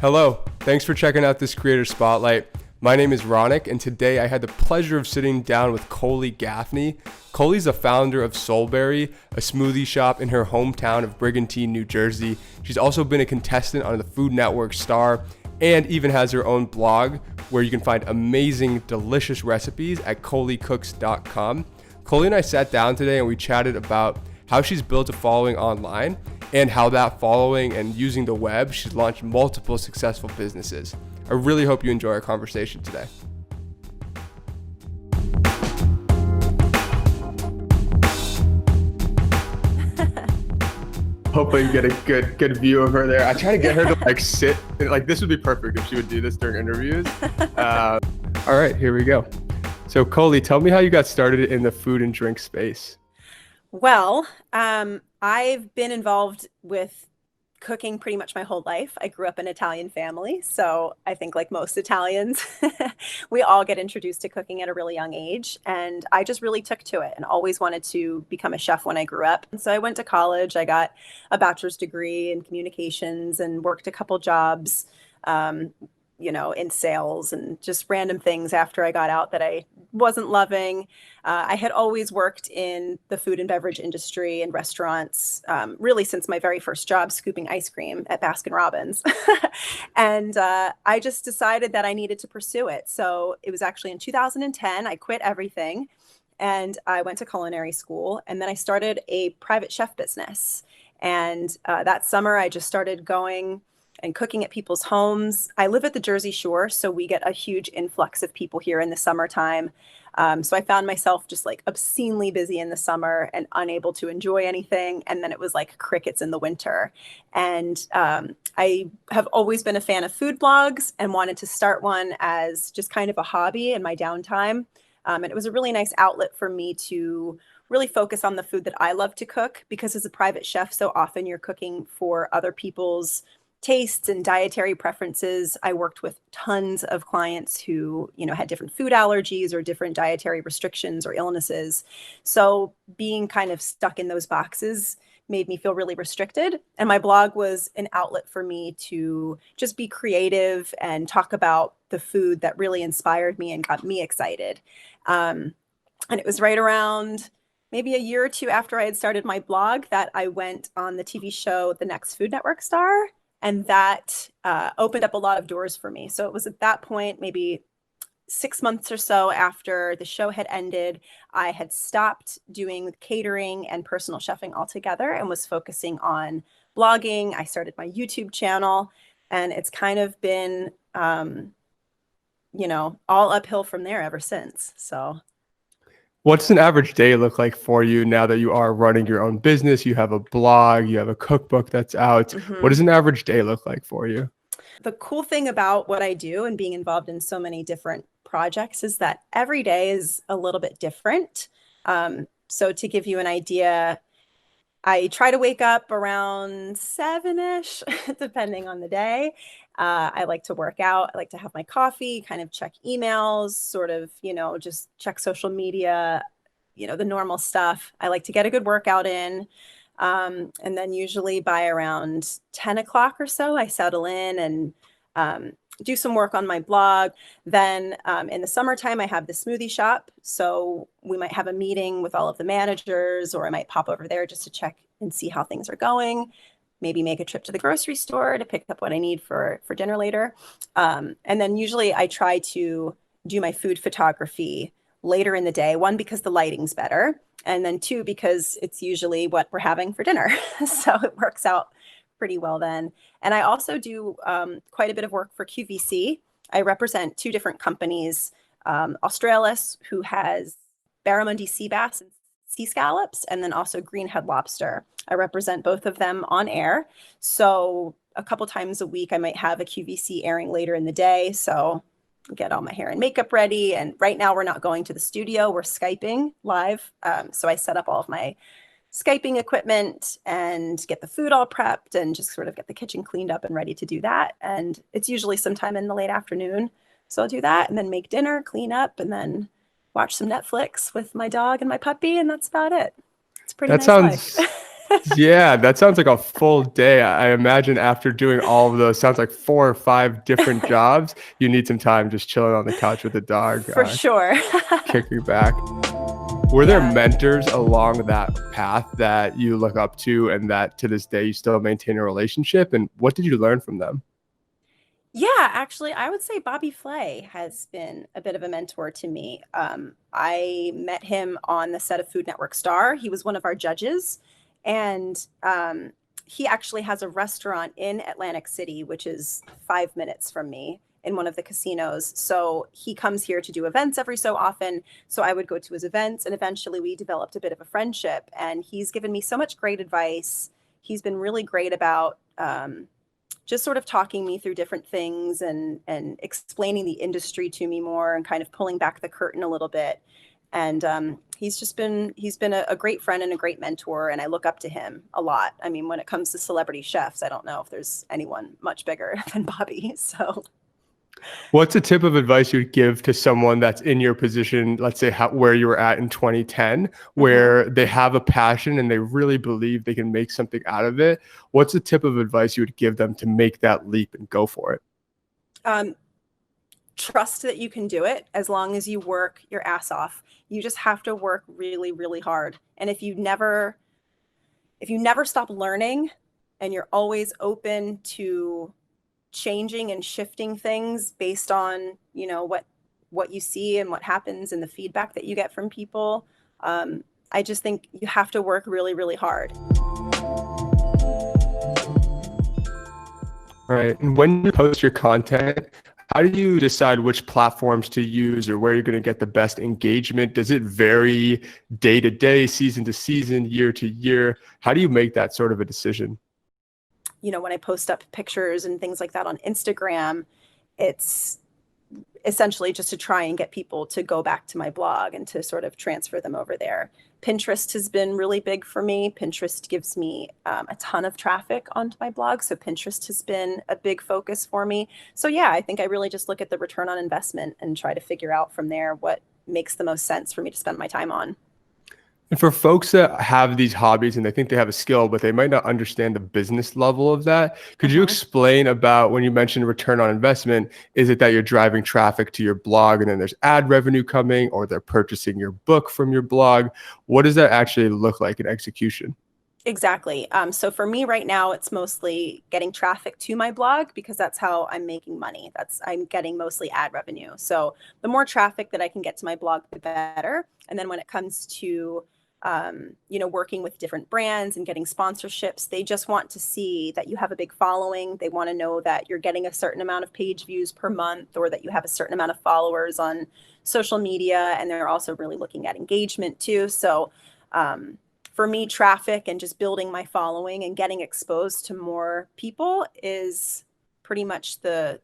Hello, thanks for checking out this Creator Spotlight. My name is Raunak, and today I had the pleasure of sitting down with Coley Gaffney. Coley's the founder of Soulberri, a smoothie shop in her hometown of Brigantine, New Jersey. She's also been a contestant on the Food Network Star and even has her own blog where you can find amazing, delicious recipes at coleycooks.com. Coley and I sat down today and we chatted about how she's built a following online and how that following and using the web, she's launched multiple successful businesses. I really hope you enjoy our conversation today. Hopefully you get a good view of her there. I try to get her to sit, this would be perfect if she would do this during interviews. All right, here we go. So Coley, tell me how you got started in the food and drink space. Well, I've been involved with cooking pretty much my whole life. I grew up in an Italian family, so I think like most Italians, we all get introduced to cooking at a really young age. And I just really took to it and always wanted to become a chef when I grew up. And so I went to college. I got a bachelor's degree in communications and worked a couple jobs, in sales and just random things after I got out that I wasn't loving. I had always worked in the food and beverage industry and restaurants, really since my very first job scooping ice cream at Baskin-Robbins. And I just decided that I needed to pursue it. So it was actually in 2010, I quit everything and I went to culinary school, and then I started a private chef business. And that summer I just started going and cooking at people's homes. I live at the Jersey Shore, so we get a huge influx of people here in the summertime. So I found myself just like obscenely busy in the summer and unable to enjoy anything. And then it was like crickets in the winter. And I have always been a fan of food blogs and wanted to start one as just kind of a hobby in my downtime. And it was a really nice outlet for me to really focus on the food that I love to cook, because as a private chef, so often you're cooking for other people's tastes and dietary preferences. I worked with tons of clients who, had different food allergies or different dietary restrictions or illnesses. So being kind of stuck in those boxes made me feel really restricted. And my blog was an outlet for me to just be creative and talk about the food that really inspired me and got me excited. And it was right around maybe a year or two after I had started my blog that I went on the TV show, The Next Food Network Star. And that opened up a lot of doors for me. So it was at that point, maybe 6 months or so after the show had ended, I had stopped doing catering and personal chefing altogether and was focusing on blogging. I started my YouTube channel, and it's kind of been, all uphill from there ever since. So. What's an average day look like for you now that you are running your own business? You have a blog, you have a cookbook that's out. Mm-hmm. What does an average day look like for you? The cool thing about what I do and being involved in so many different projects is that every day is a little bit different. So to give you an idea, I try to wake up around 7-ish, depending on the day. I like to work out. I like to have my coffee, kind of check emails, sort of, just check social media, the normal stuff. I like to get a good workout in. And then usually by around 10 o'clock or so, I settle in and do some work on my blog. Then in the summertime, I have the smoothie shop. So we might have a meeting with all of the managers, or I might pop over there just to check and see how things are going. Maybe make a trip to the grocery store to pick up what I need for dinner later. And then usually I try to do my food photography later in the day. One, because the lighting's better. And then two, because it's usually what we're having for dinner. So it works out pretty well then. And I also do quite a bit of work for QVC. I represent two different companies, Australis, who has barramundi sea bass and sea scallops, and then also greenhead lobster. I represent both of them on air. So a couple times a week, I might have a QVC airing later in the day. So get all my hair and makeup ready. And right now we're not going to the studio. We're Skyping live. So I set up all of my Skyping equipment and get the food all prepped and just sort of get the kitchen cleaned up and ready to do that. And it's usually sometime in the late afternoon. So I'll do that and then make dinner, clean up, and then watch some Netflix with my dog and my puppy. And that's about it. It's pretty nice life. Yeah, that sounds like a full day. I imagine after doing all of those, sounds like 4 or 5 different jobs, you need some time just chilling on the couch with the dog, For sure. kicking back. Were there Yeah. mentors along that path that you look up to and that to this day you still maintain a relationship? And what did you learn from them? Yeah, actually, I would say Bobby Flay has been a bit of a mentor to me. I met him on the set of Food Network Star. He was one of our judges, and he actually has a restaurant in Atlantic City, which is 5 minutes from me in one of the casinos. So he comes here to do events every so often. So I would go to his events, and eventually we developed a bit of a friendship. And he's given me so much great advice. He's been really great about just sort of talking me through different things and explaining the industry to me more and kind of pulling back the curtain a little bit. And he's been a great friend and a great mentor, and I look up to him a lot. I mean, when it comes to celebrity chefs, I don't know if there's anyone much bigger than Bobby. So What's a tip of advice you'd give to someone that's in your position, let's say where you were at in 2010, mhm. where they have a passion and they really believe they can make something out of it? What's a tip of advice you would give them to make that leap and go for it? um, trust that you can do it as long as you work your ass off. You just have to work really, really hard. And if you never stop learning and you're always open to changing and shifting things based on what you see and what happens and the feedback that you get from people, I just think you have to work really, really hard. Right. And when you post your content, how do you decide which platforms to use or where you're going to get the best engagement? Does it vary day to day, season to season, year to year? How do you make that sort of a decision? When I post up pictures and things like that on Instagram, it's essentially just to try and get people to go back to my blog and to sort of transfer them over there. Pinterest has been really big for me. Pinterest gives me a ton of traffic onto my blog. So Pinterest has been a big focus for me. So yeah, I think I really just look at the return on investment and try to figure out from there what makes the most sense for me to spend my time on. And for folks that have these hobbies and they think they have a skill, but they might not understand the business level of that, could you Mhm. explain about when you mentioned return on investment? Is it that you're driving traffic to your blog and then there's ad revenue coming, or they're purchasing your book from your blog? What does that actually look like in execution? Exactly. So for me right now, it's mostly getting traffic to my blog because that's how I'm making money. I'm getting mostly ad revenue. So the more traffic that I can get to my blog, the better. And then when it comes to working with different brands and getting sponsorships, they just want to see that you have a big following. They want to know that you're getting a certain amount of page views per month, or that you have a certain amount of followers on social media. And they're also really looking at engagement too. So um, for me, traffic and just building my following and getting exposed to more people is pretty much the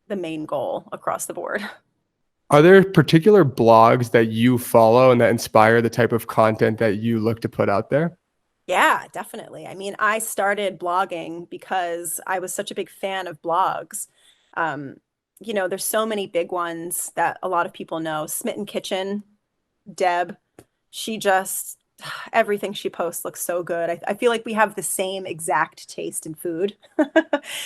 main goal across the board. Are there particular blogs that you follow and that inspire the type of content that you look to put out there? Yeah, definitely. I mean, I started blogging because I was such a big fan of blogs. Um, there's so many big ones that a lot of people know. Smitten Kitchen, Deb, she just everything she posts looks so good. I feel like we have the same exact taste in food.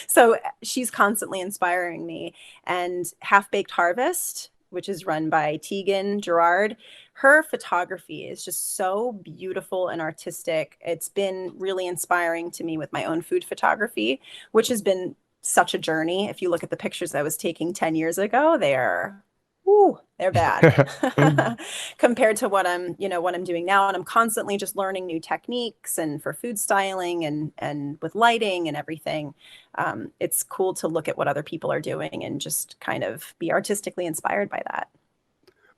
So she's constantly inspiring me. And Half Baked Harvest, which is run by Tegan Gerard, her photography is just so beautiful and artistic. It's been really inspiring to me with my own food photography, which has been such a journey. If you look at the pictures I was taking 10 years ago, they're bad compared to what I'm doing now. And I'm constantly just learning new techniques and for food styling and with lighting and everything. It's cool to look at what other people are doing and just kind of be artistically inspired by that.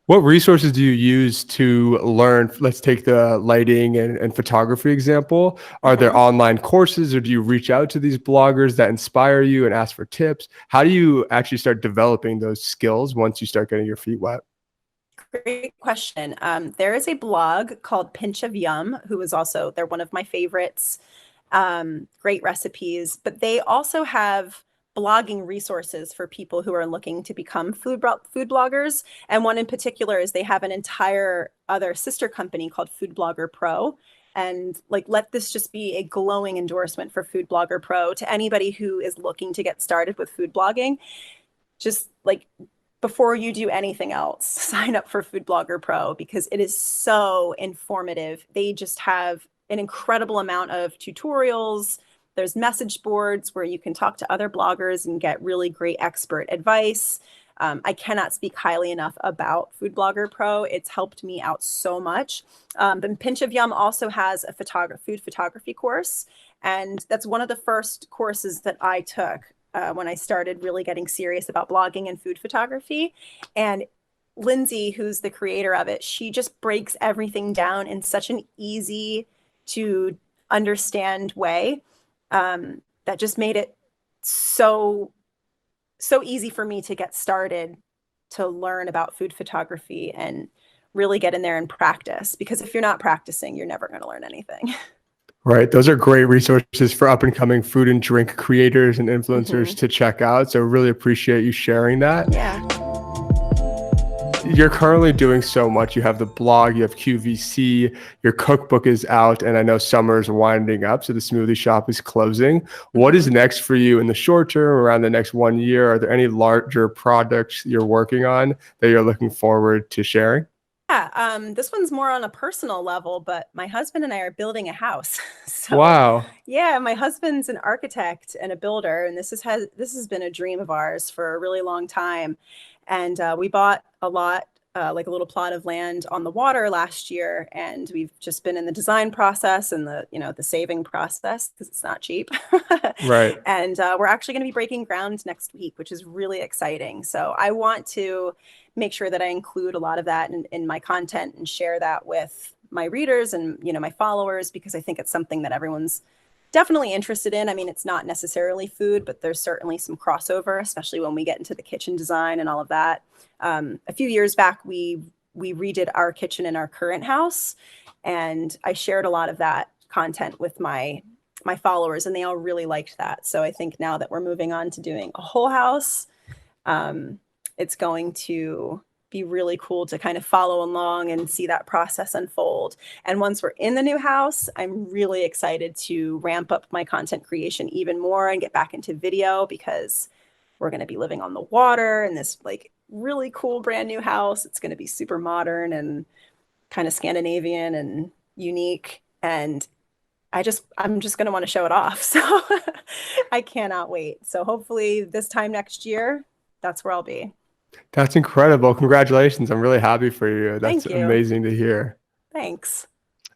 What resources do you use to learn? Let's take the lighting and photography example. Are there Mhm. online courses, or do you reach out to these bloggers that inspire you and ask for tips? How do you actually start developing those skills once you start getting your feet wet? Great question. There is a blog called Pinch of Yum, they're one of my favorites. Great recipes, but they also have blogging resources for people who are looking to become food bloggers. And one in particular is they have an entire other sister company called Food Blogger Pro. And like, let this just be a glowing endorsement for Food Blogger Pro to anybody who is looking to get started with food blogging. Just like, before you do anything else, sign up for Food Blogger Pro because it is so informative. They just have an incredible amount of tutorials. There's message boards where you can talk to other bloggers and get really great expert advice. I cannot speak highly enough about Food Blogger Pro. It's helped me out so much. But Pinch of Yum also has a food photography course. And that's one of the first courses that I took when I started really getting serious about blogging and food photography. And Lindsay, who's the creator of it, she just breaks everything down in such an easy to understand way that just made it so easy for me to get started to learn about food photography and really get in there and practice. Because if you're not practicing, you're never going to learn anything. Right. Those are great resources for up and coming food and drink creators and influencers to check out. So really appreciate you sharing that. Yeah. You're currently doing so much. You have the blog, you have QVC, your cookbook is out, and I know summer's winding up, so the smoothie shop is closing. What is next for you in the short term, around the next 1 year? Are there any larger projects you're working on that you're looking forward to sharing? Yeah, this one's more on a personal level, but my husband and I are building a house. So, Wow. yeah, my husband's an architect and a builder, and this has been a dream of ours for a really long time. And we bought a lot, like a little plot of land on the water last year, and we've just been in the design process and the saving process because it's not cheap. Right. And we're actually going to be breaking ground next week, which is really exciting. So I want to make sure that I include a lot of that in my content and share that with my readers and my followers, because I think it's something that everyone's definitely interested in. I mean, it's not necessarily food, but there's certainly some crossover, especially when we get into the kitchen design and all of that. A few years back, we redid our kitchen in our current house, and I shared a lot of that content with my followers, and they all really liked that. So I think now that we're moving on to doing a whole house, it's going to be really cool to kind of follow along and see that process unfold. And once we're in the new house, I'm really excited to ramp up my content creation even more and get back into video, because we're going to be living on the water in this like really cool brand new house. It's going to be super modern and kind of Scandinavian and unique. And I'm just going to want to show it off. So I cannot wait. So hopefully this time next year, that's where I'll be. That's incredible. Congratulations. I'm really happy for you. That's Thank you. amazing to hear. Thanks.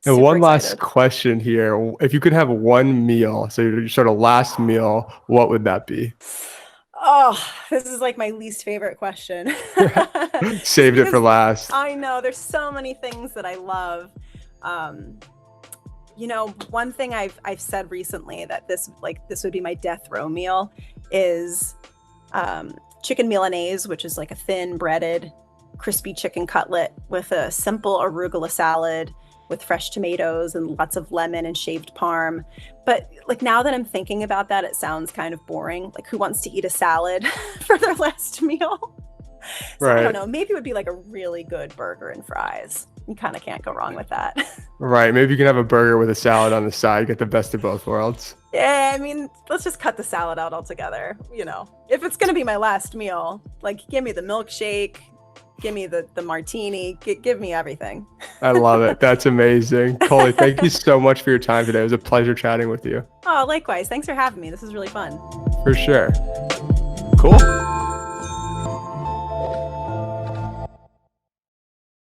And Super one excited. last question here. If you could have one meal, so your sort of last meal, what would that be? Oh, this is like my least favorite question. Saved it for last. I know there's so many things that I love. One thing I've said recently that this would be my death row meal is chicken Milanese, which is like a thin breaded, crispy chicken cutlet with a simple arugula salad with fresh tomatoes and lots of lemon and shaved parm. But like, now that I'm thinking about that, it sounds kind of boring. Like, who wants to eat a salad for their last meal? So Right. I don't know. Maybe it would be like a really good burger and fries. You kind of can't go wrong with that. Right. Maybe you can have a burger with a salad on the side, get the best of both worlds. Yeah, I mean, let's just cut the salad out altogether. If it's going to be my last meal, like, give me the milkshake, give me the martini, give me everything. I love it. That's amazing. Coley, thank you so much for your time today. It was a pleasure chatting with you. Oh, likewise. Thanks for having me. This is really fun. For sure. Cool.